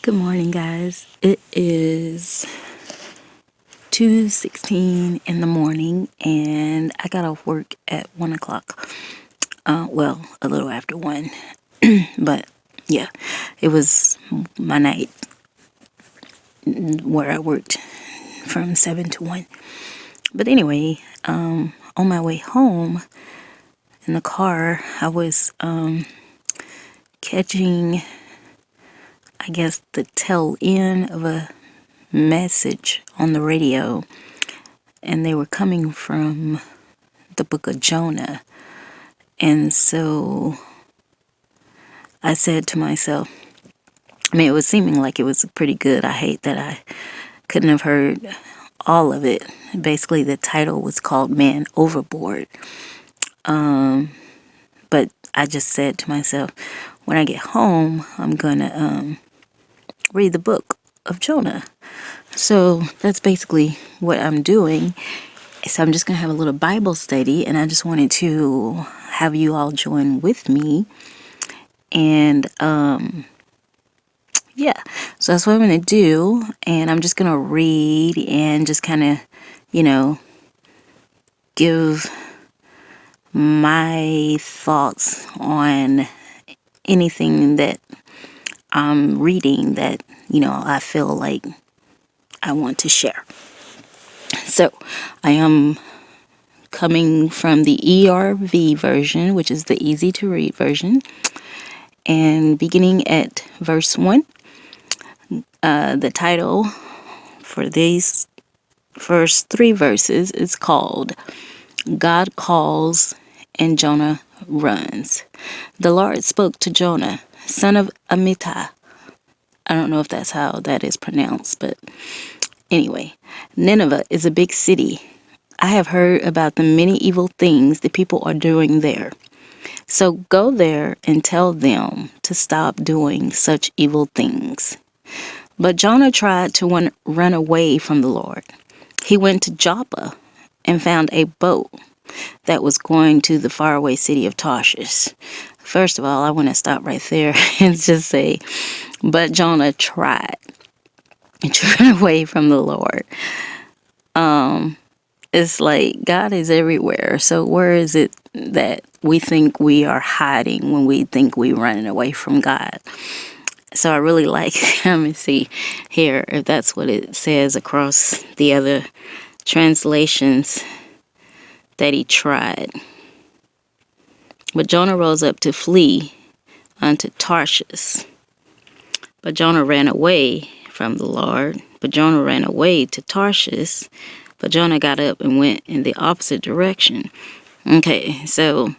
Good morning, guys. It is 2:16 in the morning, and I got off work at 1 o'clock. Well, a little after 1. But, yeah, it was my night where I worked from 7 to 1. But anyway, on my way home in the car, I was catching, I guess, the tail end of a message on the radio, and they were coming from the book of Jonah. And so I said to myself, it was seeming like it was pretty good. I hate that I couldn't have heard all of it. Basically, the title was called Man Overboard. But I just said to myself, when I get home, I'm going to read the book of Jonah. So that's basically what I'm doing. So I'm just going to have a little Bible study, and I just wanted to have you all join with me. And yeah, so that's what I'm going to do. And I'm just going to read and just kind of, give my thoughts on anything that I'm reading that, I feel like I want to share. So I am coming from the ERV version, which is the easy to read version, and beginning at verse 1. The title for these first 3 verses is called God Calls and Jonah Runs. The Lord spoke to Jonah, son of Amittai. I don't know if that's how that is pronounced, but anyway, Nineveh is a big city. I have heard about the many evil things the people are doing there. So go there and tell them to stop doing such evil things. But Jonah tried to run away from the Lord. He went to Joppa and found a boat that was going to the faraway city of Tarshish. First of all, I want to stop right there and just say, but Jonah tried to run away from the Lord. It's like God is everywhere. So where is it that we think we are hiding when we think we're running away from God? So I really like, let me see here if that's what it says across the other translations, that he tried. But Jonah rose up to flee unto Tarshish. But Jonah ran away from the Lord. But Jonah ran away to Tarshish. But Jonah got up and went in the opposite direction. Okay, so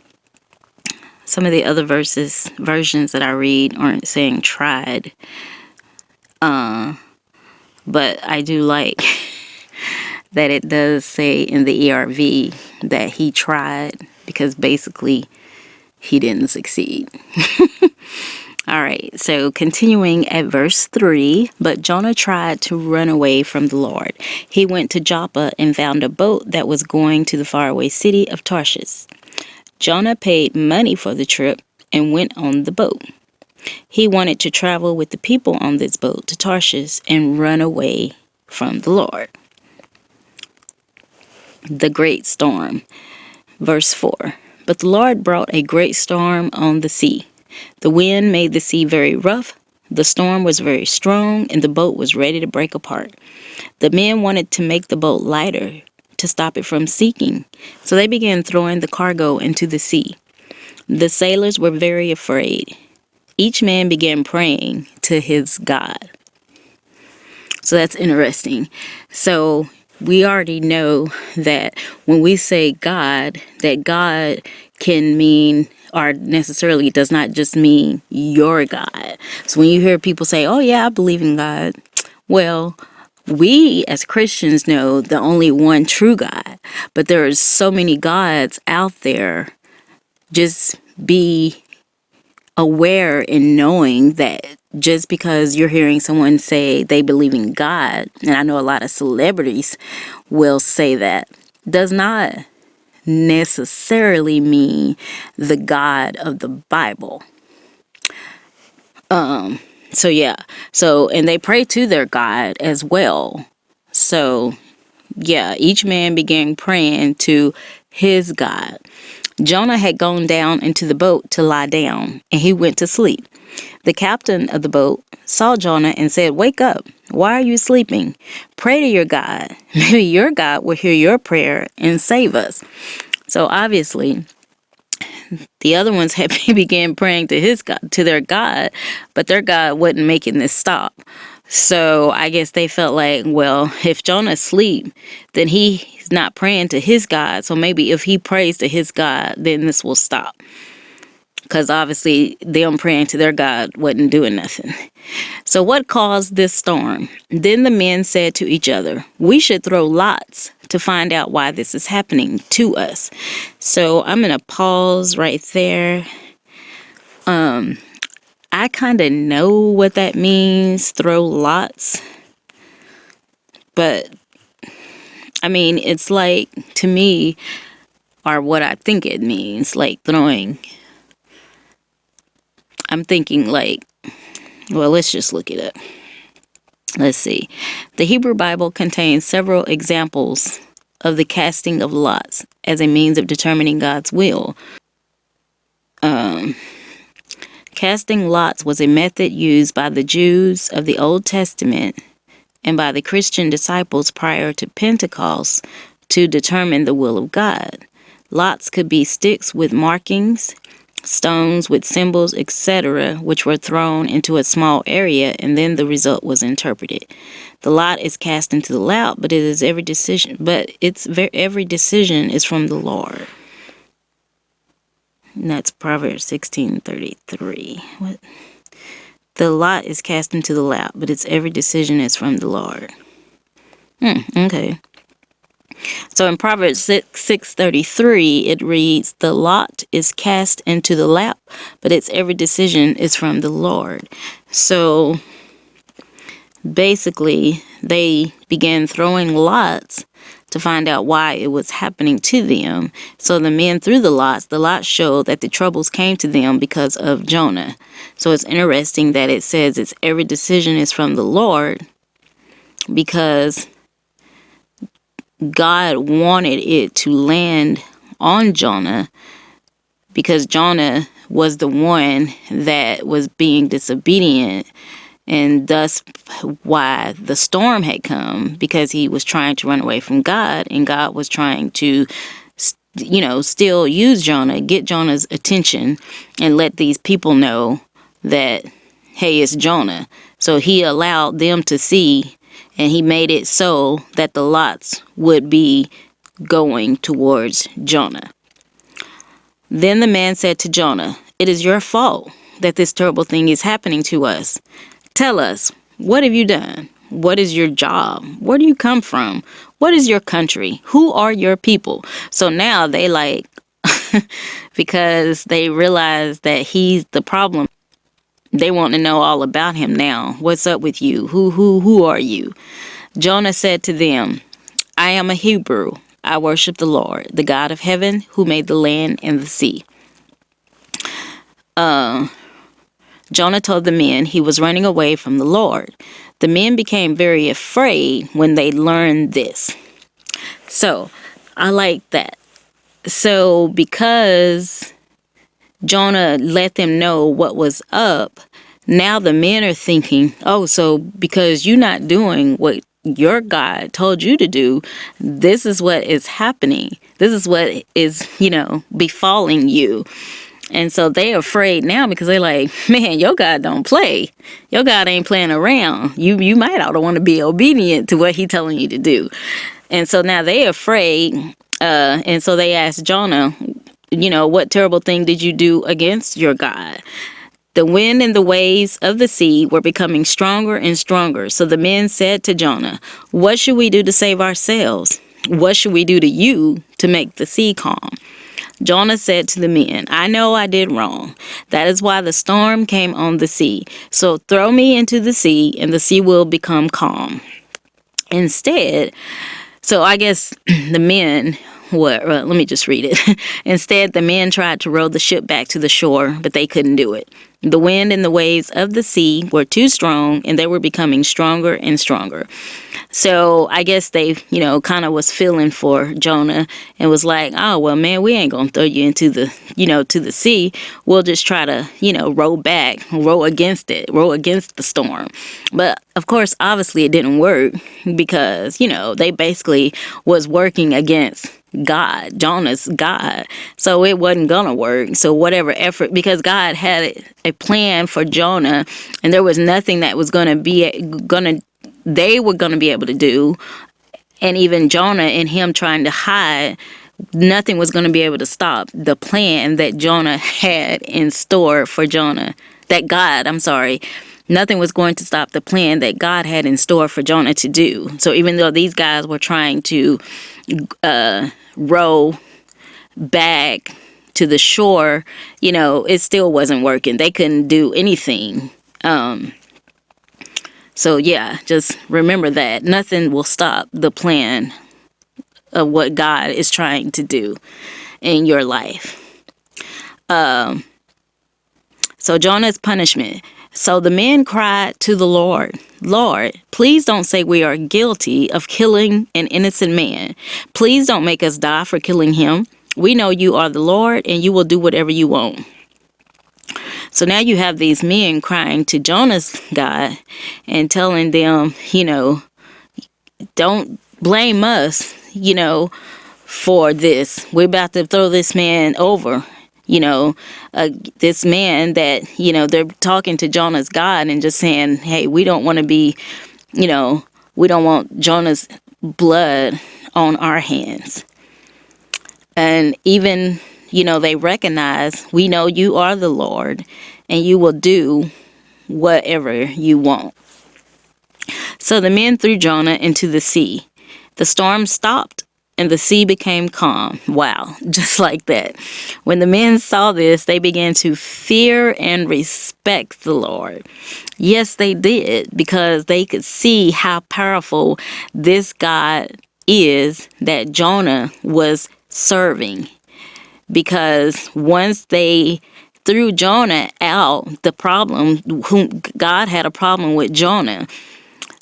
some of the other versions that I read aren't saying tried. But I do like that it does say in the ERV that he tried, because basically he didn't succeed. All right, so continuing at verse 3, but Jonah tried to run away from the Lord. He went to Joppa and found a boat that was going to the faraway city of Tarshish. Jonah paid money for the trip and went on the boat. He wanted to travel with the people on this boat to Tarshish and run away from the Lord. The great storm. Verse 4. But the Lord brought a great storm on the sea. The wind made the sea very rough. The storm was very strong, and the boat was ready to break apart. The men wanted to make the boat lighter to stop it from sinking, so they began throwing the cargo into the sea. The sailors were very afraid. Each man began praying to his God. So that's interesting. So we already know that when we say God, that God can mean, or necessarily does not just mean your God. So when you hear people say, oh yeah, I believe in God, well, we as Christians know the only one true God, but there are so many gods out there. Just be aware in knowing that just because you're hearing someone say they believe in God, and I know a lot of celebrities will say that, does not necessarily mean the God of the Bible. So yeah. So, and they pray to their God as well. So yeah, each man began praying to his God. Jonah had gone down into the boat to lie down, and he went to sleep. The captain of the boat saw Jonah and said, "Wake up. Why are you sleeping? Pray to your God. Maybe your God will hear your prayer and save us." So obviously, the other ones had began praying to his God, to their God, but their God wasn't making this stop. So I guess they felt like, well, if Jonah's asleep, then he's not praying to his God. So maybe if he prays to his God, then this will stop. Because obviously them praying to their God wasn't doing nothing. So what caused this storm? Then the men said to each other, "We should throw lots to find out why this is happening to us." So I'm going to pause right there. I kind of know what that means, throw lots. But, I mean, it's like, to me, or what I think it means, like throwing. I'm thinking like, well, let's just look it up. Let's see. The Hebrew Bible contains several examples of the casting of lots as a means of determining God's will. Casting lots was a method used by the Jews of the Old Testament and by the Christian disciples prior to Pentecost to determine the will of God. Lots could be sticks with markings, stones with symbols, etc., which were thrown into a small area, and then the result was interpreted. The lot is cast into the lap, but every decision is from the Lord. And that's Proverbs 16:33. What? The lot is cast into the lap, but its every decision is from the Lord. Okay. So in Proverbs 6:33, it reads, "The lot is cast into the lap, but its every decision is from the Lord." So basically, they began throwing lots to find out why it was happening to them. So the men threw the lots. The lots showed that the troubles came to them because of Jonah. So it's interesting that it says its every decision is from the Lord, because God wanted it to land on Jonah, because Jonah was the one that was being disobedient, and thus why the storm had come, because he was trying to run away from God, and God was trying to, still use Jonah, get Jonah's attention, and let these people know that, hey, it's Jonah. So he allowed them to see, and he made it so that the lots would be going towards Jonah. Then the man said to Jonah, "It is your fault that this terrible thing is happening to us. Tell us, what have you done? What is your job? Where do you come from? What is your country? Who are your people?" So now they like, because they realize that he's the problem, they want to know all about him now. What's up with you? Who are you? Jonah said to them, "I am a Hebrew. I worship the Lord, the God of heaven, who made the land and the sea." Jonah told the men he was running away from the Lord. The men became very afraid when they learned this. So, I like that. So, because Jonah let them know what was up, now the men are thinking, oh, so because you're not doing what your God told you to do, this is what is happening. This is what is, befalling you. And so they're afraid now, because they're like, man, your God don't play. Your God ain't playing around. You might ought to want to be obedient to what he's telling you to do. And so now they're afraid. And so they asked Jonah, what terrible thing did you do against your God? The wind and the waves of the sea were becoming stronger and stronger. So the men said to Jonah, "What should we do to save ourselves? What should we do to you to make the sea calm?" Jonah said to the men, "I know I did wrong. That is why the storm came on the sea. So throw me into the sea, and the sea will become calm." Instead, so I guess the men let me just read it. Instead, the men tried to row the ship back to the shore, but they couldn't do it. The wind and the waves of the sea were too strong, and they were becoming stronger and stronger. So I guess they, kind of was feeling for Jonah and was like, oh, well, man, we ain't going to throw you into the, to the sea. We'll just try to, row against the storm. But of course, obviously it didn't work because, they basically was working against God, Jonah's God. So it wasn't gonna work. So whatever effort, because God had a plan for Jonah, and there was nothing that was they were gonna be able to do, and even Jonah and him trying to hide, nothing was gonna be able to stop the plan that Jonah had in store for Jonah. Nothing was going to stop the plan that God had in store for Jonah to do. So even though these guys were trying to row back to the shore, it still wasn't working. They couldn't do anything. So yeah, just remember that nothing will stop the plan of what God is trying to do in your life. So Jonah's punishment. So the men cried to the Lord, Lord, please don't say we are guilty of killing an innocent man. Please don't make us die for killing him. We know you are the Lord and you will do whatever you want. So now you have these men crying to Jonah's God and telling them, don't blame us, for this. We're about to throw this man over. This man that, they're talking to Jonah's God and just saying, hey, we don't want to be, we don't want Jonah's blood on our hands. And even, they recognize, we know you are the Lord and you will do whatever you want. So the men threw Jonah into the sea. The storm stopped and the sea became calm. Wow, just like that. When the men saw this, they began to fear and respect the Lord. Yes, they did, because they could see how powerful this God is that Jonah was serving. Because once they threw Jonah out, God had a problem with Jonah.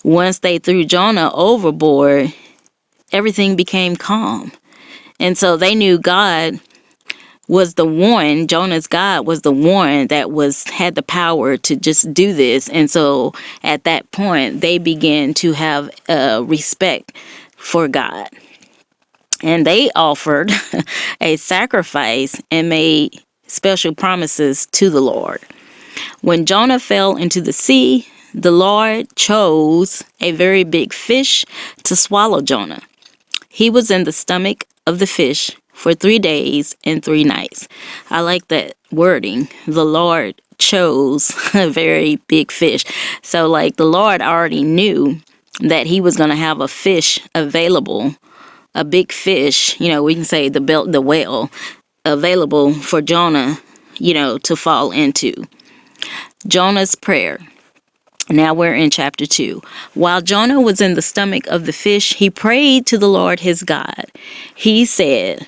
Once they threw Jonah overboard, everything became calm. And so they knew God was the one, Jonah's God was the one that had the power to just do this. And so at that point, they began to have respect for God. And they offered a sacrifice and made special promises to the Lord. When Jonah fell into the sea, the Lord chose a very big fish to swallow Jonah. He was in the stomach of the fish for 3 days and 3 nights. I like that wording. The Lord chose a very big fish. So like the Lord already knew that he was going to have a fish available, a big fish, we can say the whale, available for Jonah, to fall into. Jonah's prayer. Now we're in chapter 2. While Jonah was in the stomach of the fish, he prayed to the Lord his God. He said,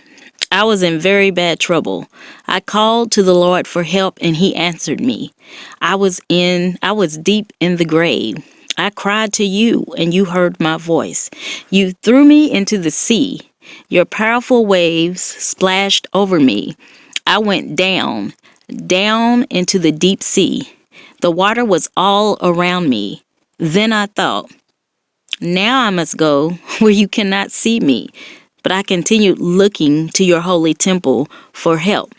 I was in very bad trouble. I called to the Lord for help and he answered me. I was deep in the grave. I cried to you and you heard my voice. You threw me into the sea. Your powerful waves splashed over me. I went down into the deep sea. The water was all around me. Then I thought, now I must go where you cannot see me. But I continued looking to your holy temple for help.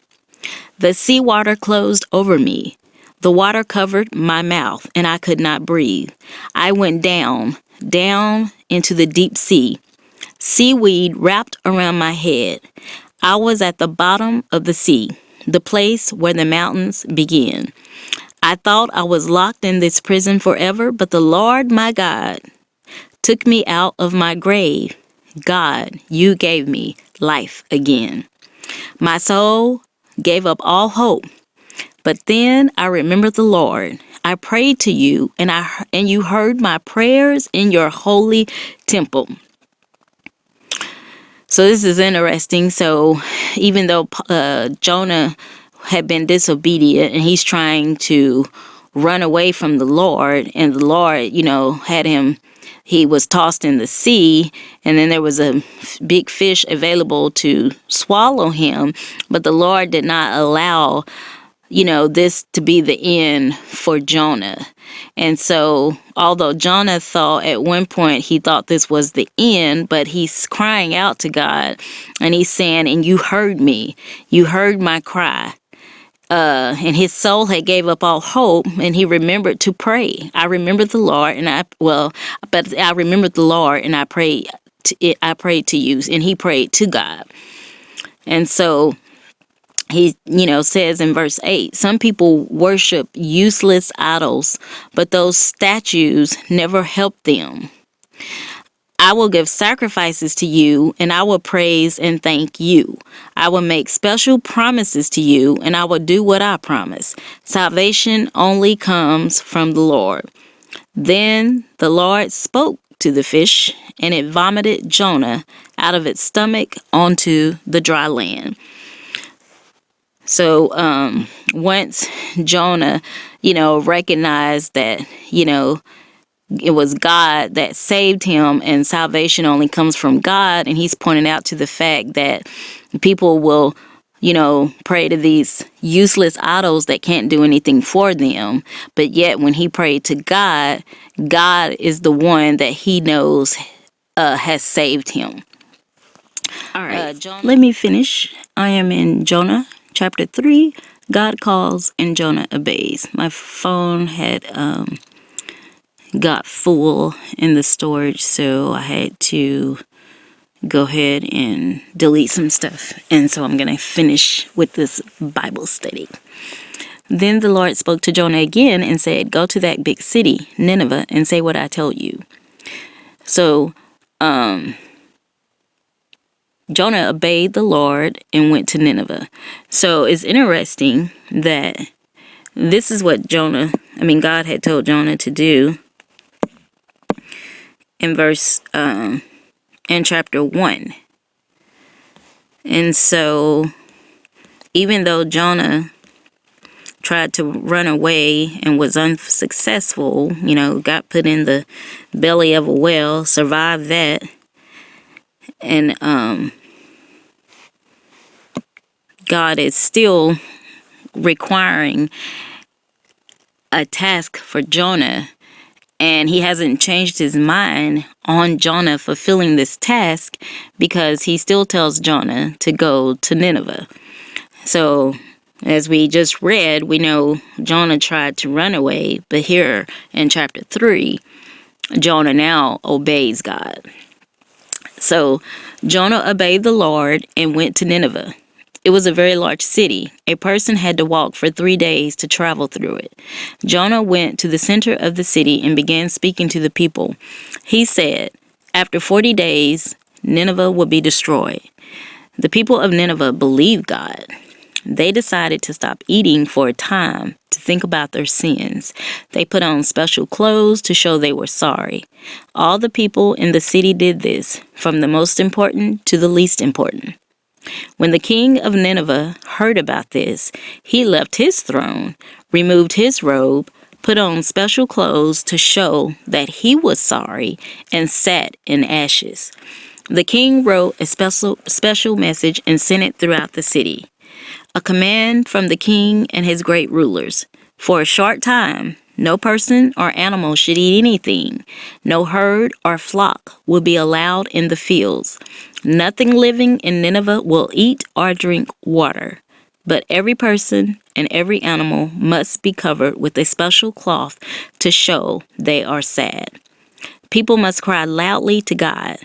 The seawater closed over me. The water covered my mouth and I could not breathe. I went down into the deep sea. Seaweed wrapped around my head. I was at the bottom of the sea, the place where the mountains begin. I thought I was locked in this prison forever, but the Lord my God took me out of my grave. God, you gave me life again. My soul gave up all hope, but then I remembered the Lord. I prayed to you, and you heard my prayers in your holy temple. So this is interesting. So even though Jonah had been disobedient and he's trying to run away from the Lord, and the Lord, had him, he was tossed in the sea, and then there was a big fish available to swallow him, but the Lord did not allow this to be the end for Jonah. And so, although Jonah thought at one point he thought this was the end, but he's crying out to God and he's saying, and you heard me, you heard my cry. And his soul had gave up all hope, and he remembered to pray. I remembered the Lord, but I remembered the Lord, and I prayed to you, and he prayed to God. And so he, says in verse 8, some people worship useless idols, but those statues never help them. I will give sacrifices to you, and I will praise and thank you. I will make special promises to you, and I will do what I promise. Salvation only comes from the Lord. Then the Lord spoke to the fish, and it vomited Jonah out of its stomach onto the dry land. So once Jonah, recognized that, it was God that saved him and salvation only comes from God, and he's pointing out to the fact that people will, pray to these useless idols that can't do anything for them. But yet when he prayed to God, God is the one that he knows has saved him. All right, let me finish. I am in Jonah chapter 3. God calls and Jonah obeys. My phone had got full in the storage, so I had to go ahead and delete some stuff. And so I'm going to finish with this Bible study. Then the Lord spoke to Jonah again and said, go to that big city, Nineveh, and say what I told you. So, Jonah obeyed the Lord and went to Nineveh. So it's interesting that this is what God had told Jonah to do in chapter 1. And so even though Jonah tried to run away and was unsuccessful, got put in the belly of a whale, survived that, and God is still requiring a task for Jonah, and he hasn't changed his mind on Jonah fulfilling this task, because he still tells Jonah to go to Nineveh. So as we just read, we know Jonah tried to run away, but here in chapter 3, Jonah now obeys God. So Jonah obeyed the Lord and went to Nineveh. It was a very large city. A person had to walk for 3 days to travel through it. Jonah went to the center of the city and began speaking to the people. He said, after 40 days, Nineveh will be destroyed. The people of Nineveh believed God. They decided to stop eating for a time to think about their sins. They put on special clothes to show they were sorry. All the people in the city did this, from the most important to the least important. When the king of Nineveh heard about this, he left his throne, removed his robe, put on special clothes to show that he was sorry, and sat in ashes. The king wrote a special message and sent it throughout the city. A command from the king and his great rulers. For a short time, no person or animal should eat anything. No herd or flock will be allowed in the fields. Nothing living in Nineveh will eat or drink water. But every person and every animal must be covered with a special cloth to show they are sad. People must cry loudly to God.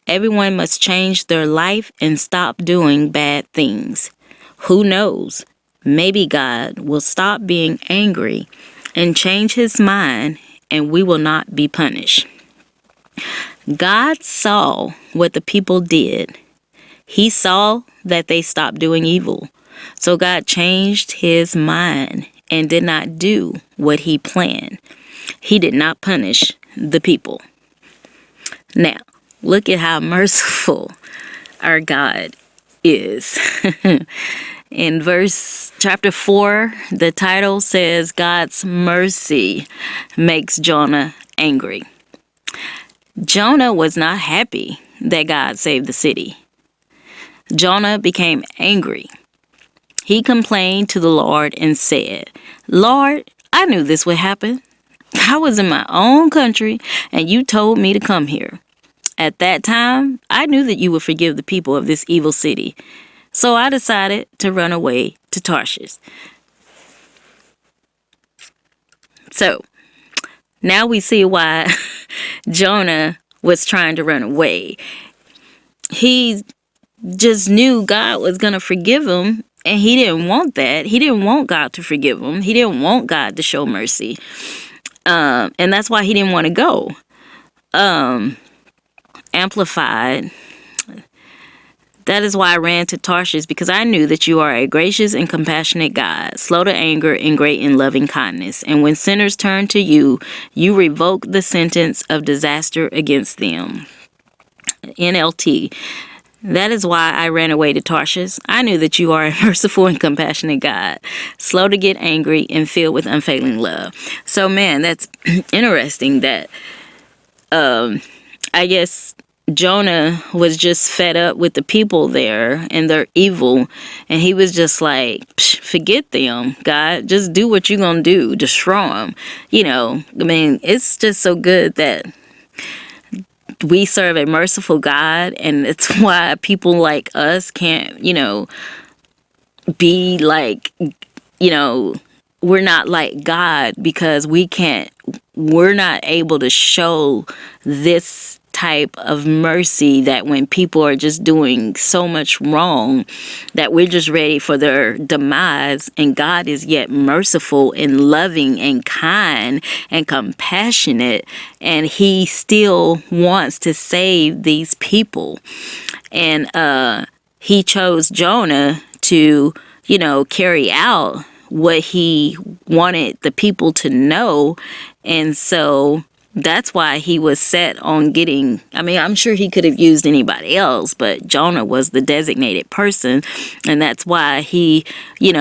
Everyone must change their life and stop doing bad things. Who knows? Maybe God will stop being angry and change his mind, and we will not be punished. God saw what the people did. He saw that they stopped doing evil. So God changed his mind and did not do what he planned. He did not punish the people. Now, look at how merciful our God is. In chapter 4, the title says, God's mercy makes Jonah angry. Jonah was not happy that God saved the city. Jonah became angry. He complained to the Lord and said, Lord, I knew this would happen. I was in my own country and you told me to come here. At that time, I knew that you would forgive the people of this evil city. So I decided to run away to Tarshish. So now we see why Jonah was trying to run away. He just knew God was going to forgive him, and he didn't want that. He didn't want God to forgive him. He didn't want God to show mercy. And that's why he didn't want to go. Amplified. That is why I ran to Tarshish, because I knew that you are a gracious and compassionate God, slow to anger and great in loving kindness. And when sinners turn to you, you revoke the sentence of disaster against them. NLT. That is why I ran away to Tarshish. I knew that you are a merciful and compassionate God, slow to get angry and filled with unfailing love. So, man, that's interesting that, I guess Jonah was just fed up with the people there and their evil. And he was just like, forget them, God. Just do what you're going to do. Destroy them. I mean, it's just so good that we serve a merciful God. And it's why people like us can't, be like, we're not like God, because we're not able to show this type of mercy, that when people are just doing so much wrong that we're just ready for their demise, and God is yet merciful and loving and kind and compassionate, and he still wants to save these people. And he chose Jonah to carry out what he wanted the people to know. And so that's why he was set on getting, I'm sure he could have used anybody else, but Jonah was the designated person. And that's why he, he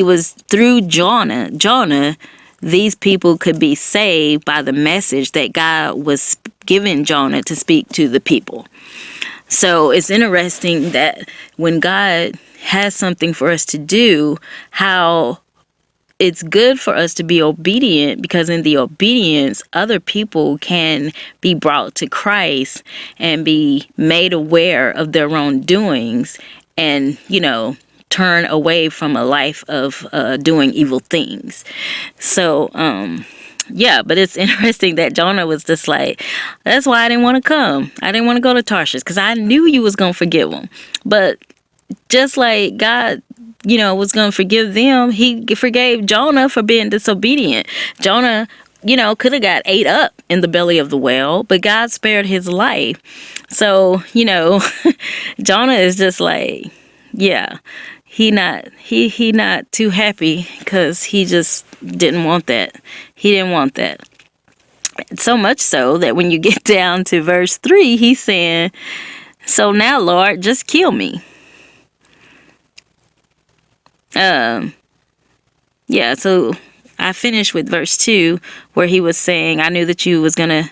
was through Jonah, these people could be saved by the message that God was giving Jonah to speak to the people. So it's interesting that when God has something for us to do, how it's good for us to be obedient, because in the obedience, other people can be brought to Christ and be made aware of their wrongdoings and, turn away from a life of doing evil things. So, yeah, but it's interesting that Jonah was just like, that's why I didn't want to come. I didn't want to go to Tarshish, because I knew you was going to forgive them. But just like God, was going to forgive them, he forgave Jonah for being disobedient. Jonah, could have got ate up in the belly of the whale, but God spared his life. So, Jonah is just like, yeah, he not too happy, because he just didn't want that. He didn't want that. So much so that when you get down to verse 3, he's saying, so now, Lord, just kill me. Yeah, so I finished with verse 2, where he was saying, I knew that you was going to,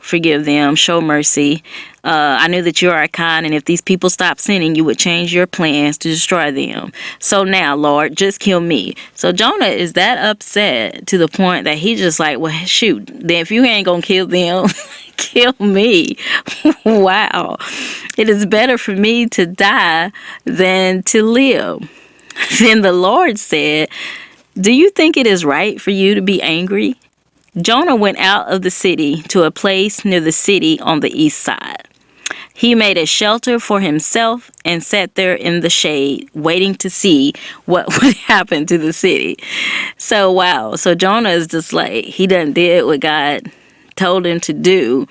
forgive them, show mercy. I knew that you are kind, and if these people stop sinning, you would change your plans to destroy them. So now, Lord, just kill me. So Jonah is that upset to the point that he just like, well, shoot, then if you ain't going to kill them, kill me. Wow. It is better for me to die than to live. Then the Lord said, do you think it is right for you to be angry? Jonah went out of the city to a place near the city on the east side. He made a shelter for himself and sat there in the shade, waiting to see what would happen to the city. So, wow. So Jonah is just like, he done did what God told him to do.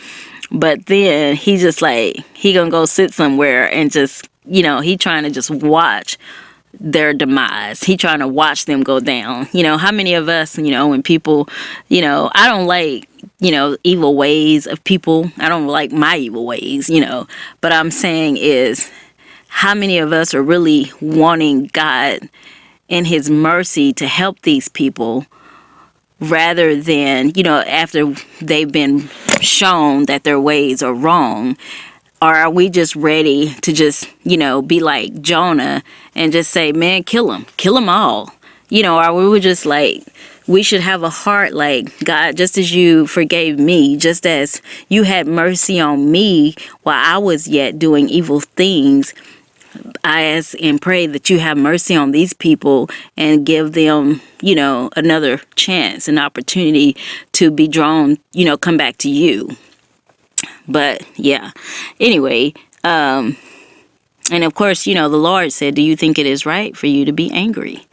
But then he just like, he gonna go sit somewhere and just, he trying to just watch their demise. He trying to watch them go down. How many of us, when people, I don't like, evil ways of people. I don't like my evil ways, but I'm saying is, how many of us are really wanting God in his mercy to help these people, rather than, after they've been shown that their ways are wrong? Or are we just ready to just, be like Jonah and just say, man, kill them all? Or we were just like, we should have a heart like, God, just as you forgave me, just as you had mercy on me while I was yet doing evil things, I ask and pray that you have mercy on these people and give them, another chance, an opportunity to be drawn, come back to you. But yeah, anyway, and of course, the Lord said, do you think it is right for you to be angry?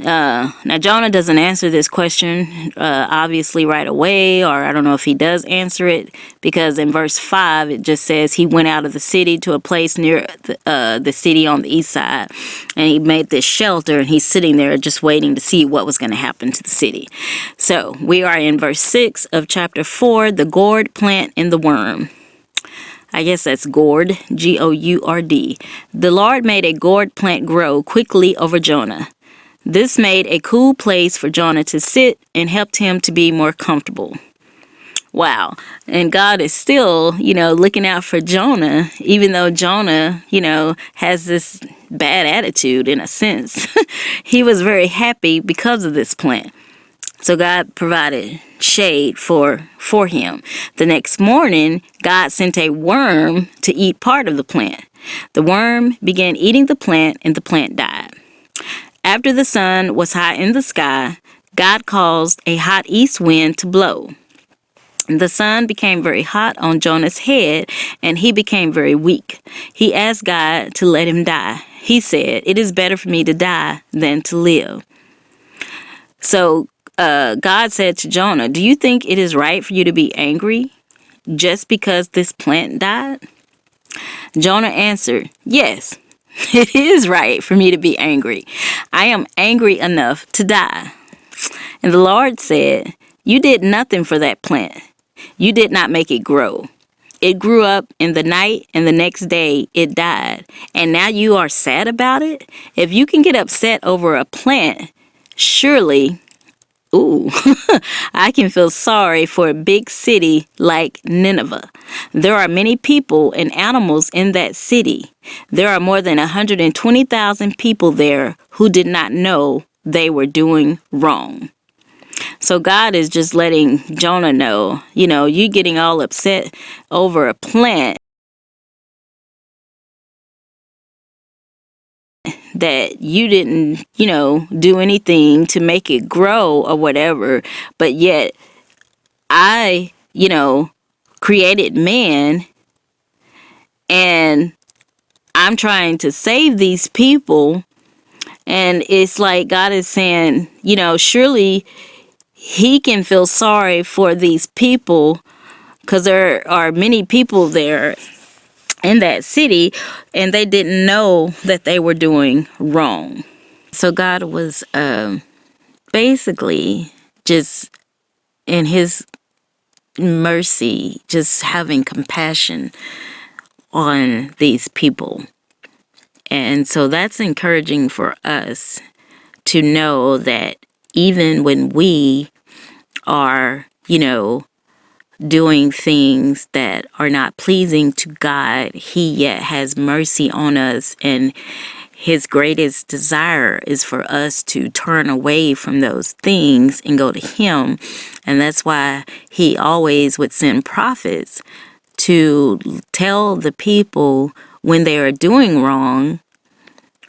Now, Jonah doesn't answer this question, obviously right away, or I don't know if he does answer it, because in verse 5, it just says he went out of the city to a place near the city on the east side, and he made this shelter, and he's sitting there just waiting to see what was going to happen to the city. So, we are in verse 6 of chapter 4, the gourd plant and the worm. I guess that's gourd, Gourd. The Lord made a gourd plant grow quickly over Jonah. This made a cool place for Jonah to sit and helped him to be more comfortable. Wow. And God is still, looking out for Jonah, even though Jonah, has this bad attitude in a sense. He was very happy because of this plant. So God provided shade for him. The next morning, God sent a worm to eat part of the plant. The worm began eating the plant and the plant died. After the sun was high in the sky, God caused a hot east wind to blow. The sun became very hot on Jonah's head, and he became very weak. He asked God to let him die. He said, "It is better for me to die than to live." So God said to Jonah, "Do you think it is right for you to be angry just because this plant died?" Jonah answered, "Yes. It is right for me to be angry. I am angry enough to die." And the Lord said, "You did nothing for that plant. You did not make it grow. It grew up in the night, and the next day it died. And now you are sad about it? If you can get upset over a plant, surely, ooh, I can feel sorry for a big city like Nineveh. There are many people and animals in that city. There are more than 120,000 people there who did not know they were doing wrong." So God is just letting Jonah know, you getting all upset over a plant that you didn't, do anything to make it grow or whatever, but yet I, created man, and I'm trying to save these people. And it's like God is saying, surely he can feel sorry for these people, because there are many people there in that city, and they didn't know that they were doing wrong. So God was basically just in his mercy, just having compassion on these people. And so that's encouraging for us to know that even when we are, doing things that are not pleasing to God, he yet has mercy on us, and his greatest desire is for us to turn away from those things and go to him. And that's why he always would send prophets to tell the people when they are doing wrong,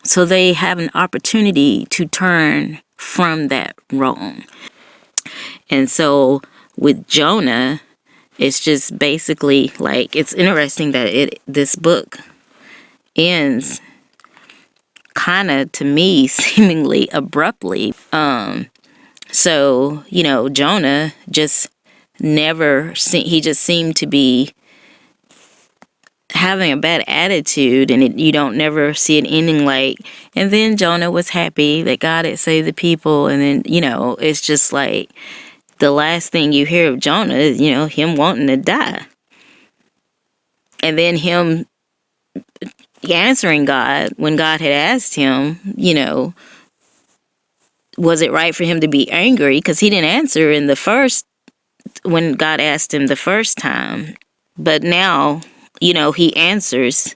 so they have an opportunity to turn from that wrong. And so with Jonah, it's just basically like, it's interesting that this book ends kind of, to me, seemingly abruptly. So, Jonah just he just seemed to be having a bad attitude, and you don't never see it ending like, and then Jonah was happy that God had saved the people, and then, it's just like, the last thing you hear of Jonah is, him wanting to die. And then him answering God when God had asked him, was it right for him to be angry? Because he didn't answer when God asked him the first time. But now, he answers,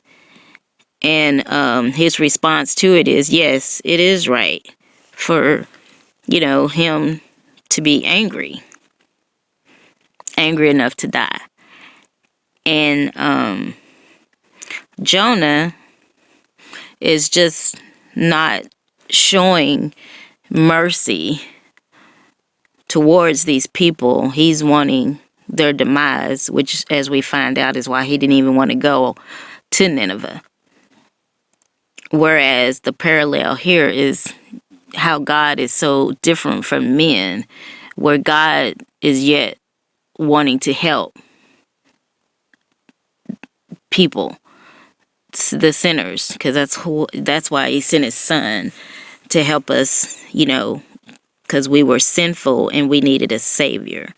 and his response to it is, yes, it is right for, him to be angry enough to die. And Jonah is just not showing mercy towards these people. He's wanting their demise, which, as we find out, is why he didn't even want to go to Nineveh. Whereas the parallel here is how God is so different from men, where God is yet wanting to help people, the sinners, because that's why he sent his son to help us, because we were sinful and we needed a savior.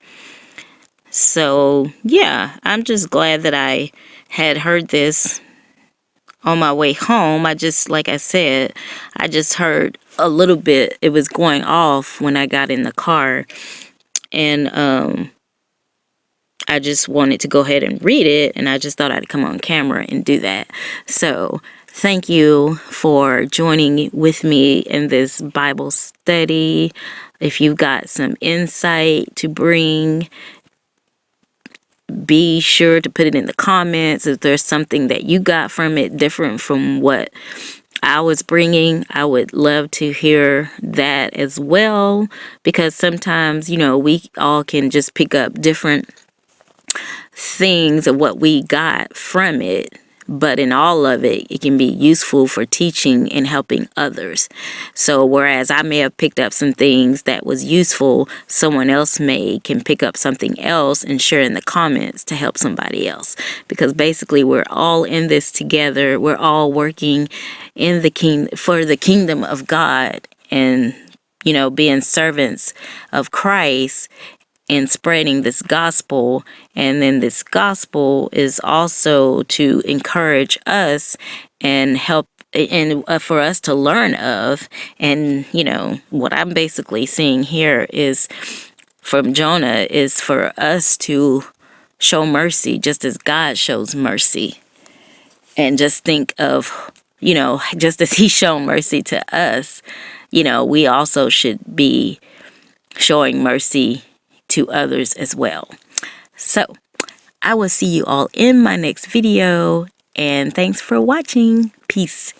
So yeah, I'm just glad that I had heard this on my way home. Like I said, I just heard a little bit. It was going off when I got in the car, and I just wanted to go ahead and read it, and I just thought I'd come on camera and do that. So thank you for joining with me in this Bible study. If you've got some insight to bring, be sure to put it in the comments. If there's something that you got from it different from what I was bringing, I would love to hear that as well, because sometimes, we all can just pick up different things of what we got from it, but in all of it, it can be useful for teaching and helping others. So whereas I may have picked up some things that was useful, someone else can pick up something else and share in the comments to help somebody else, because basically we're all in this together. We're all working in the for the kingdom of God, and being servants of Christ and spreading this gospel. And then this gospel is also to encourage us and help, and for us to learn of. And what I'm basically seeing here is from Jonah is for us to show mercy just as God shows mercy. And just think of, just as he showed mercy to us, we also should be showing mercy to others as well. So I will see you all in my next video, and thanks for watching. Peace.